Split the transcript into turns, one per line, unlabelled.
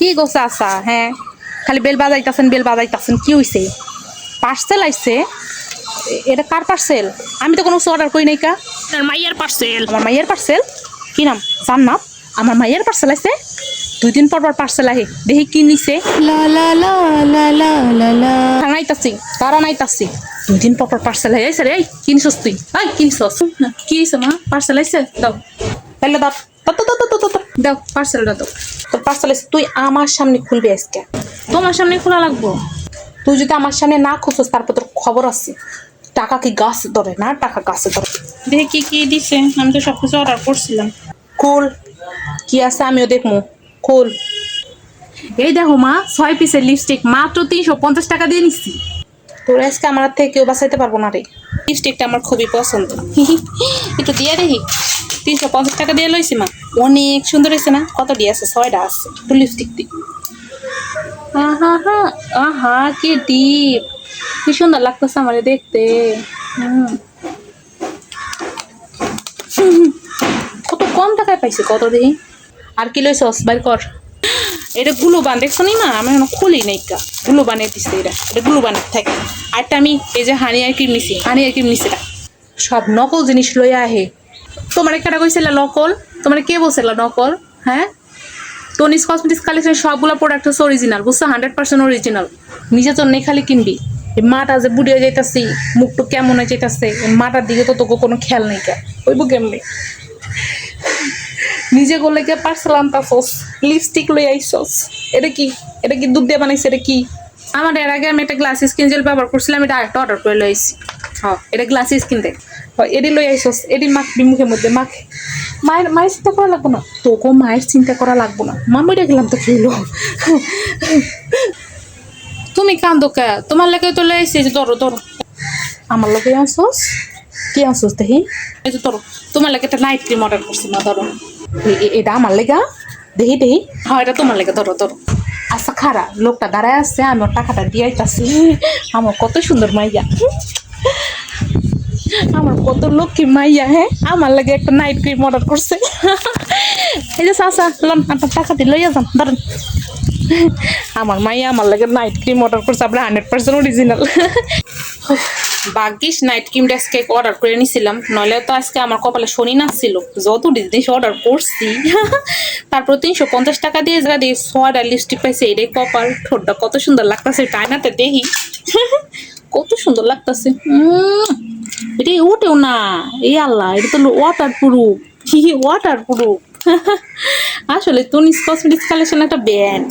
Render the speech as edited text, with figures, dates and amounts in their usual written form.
কি গোসা আসা হ্যাঁ খালি বেল বাজাইতাছেন কি হইছে পার্সেল আইছে এটা কার পার্সেল আমি তো কোনো অর্ডার করি নাই কা
মাইয়ার পার্সেল।
আমার মাইয়ের পার্সেল কি নাম জান্নাত আমার মাইয়ের পার্সেল আইছে 2 দিন পর পার্সেল আহে দেখি কি নিছে তারা নাইতাছি 2 দিন পর পার্সেল আইছে রে কিনছস তুই কিনছস কি হইছে মা পার্সেল আইছে দাও তাহলে দাও দাও পার্সেলটা দাও তোর পার্সেল আইছে তুই আমার সামনে খুলবি আজকে তোমার সামনে খোলা লাগবো তুই যদি আমার সামনে না খুলছস তারপর তোর খবর আছে টাকা কি গাছে ধরে না টাকা গাছে ধরে
দেখে কি কি দিছে আমি তো সবকিছু অর্ডার করছিলাম।
খোল কি আছে আমিও দেখবো খোল এই দেখো মা 6 পিসের লিপস্টিক মাত্র 350 টাকা দিয়ে নিচ্ছি তোর আজকে আমার হাত থেকে কেউ বাঁচাইতে পারবো না রে
লিপস্টিকটা আমার খুবই পছন্দ একটু দিয়ে দেখি 350 টাকা দিয়ে লইছি মা।
অনেক সুন্দর হয়েছে না কত দিয়েছে 6টা আছে তোর লিপস্টিক দি আহা হা আহা কি ডিপ কি সুন্দর লাগতেছে আমার দেখতে কত কম টাকায় পাইছে কত দেখি আর কি লইছস বাইর কর
এটা গুলো বান দেখছো না আমি এখন খুলি নাই কা গুলো বানিয়ে দিচ্ছে এটা গুলো বানিয়ে থাকে। আরটা আমি এই যে হানি আর কি নিছি
সব নকল জিনিস লইয়া আহে তোমার একটা কইছিল নকল তোমার কে বলছিল নকল হ্যাঁ টনিস কসমেটিক্স কালেকশন সবগুলো প্রোডাক্ট হচ্ছে অরিজিনাল বুঝছো 100% অরিজিনাল নিজের জন্য খালি কিনবি এই মাটা যে বুড়ি হয়ে যাইতাছি মুখটু কেমন হয়ে যাইতাছে মাটার দিকে তো তোকে কোনো খেয়াল নেই কা ওইব কেমনি নিজে গলে কে পার্সেল আনতাছস লিপস্টিক লই আইছস এটা কি দুধ দিয়ে বানাইছে এটা কি
আমার এর আগে আমি একটা গ্লাস স্কিন জেল ব্যবহার করছিলাম এটা একটা অর্ডার করে লইছি।
হ্যাঁ এটা গ্লাস স্কিন দেখ এডি লই আইছস এডি মাখবি মুখের মধ্যে মাখে মায়ের চিন্তা করা লাগবো না তোকে মায়ের চিন্তা করা লাগবো না মামুইটা গেলাম তো খেলো
তুমি কান্দো কা তোমার লাগে তো লইছি যে ধরো
আমার লগে আনছস কি আনছস দেখি
এই যে ধরো তোমার লাগে একটা নাইট ক্রিম অর্ডার করছি না ধরো
এটা আমার লেগা দেখি
হ্যাঁ এটা তোমার লাগে ধরো
আচ্ছা খারা লোকটা দাঁড়ায় আছে আমি ওর টাকাটা দিয়ে আইতাছি আমার কত সুন্দর মাইয়া আমার কত লক্ষ্মী মাইয়া হ্যাঁ আমার লাগে একটা নাইট ক্রিম অর্ডার করছে এই যে চাচা লন আপনার টাকাটি লইয়া যান ধরেন আমার মাইয়া আমার লাগে নাইট ক্রিম অর্ডার করছে আপনার 100% অরিজিনাল
ভাগ্যিস নাইট ক্রিমটা আজকে অর্ডার করে নিছিলাম নইলে তো আজকে আমার কপালে শনি নাচছিল যত জিনিস অর্ডার করছি তারপর 350 টাকা দিয়ে যারা দিয়ে 6টা লিপস্টিক পাইছে এটাই কপাল ঠোঁটটা কত সুন্দর লাগতেছে টাইনাতে দেখি কত সুন্দর লাগতেছে এটা উঠেও না এই আল্লাহ এটা তো ওয়াটার প্রুফ আসলে টনিস কসমেটিক্স কালেকশন একটা ব্র্যান্ড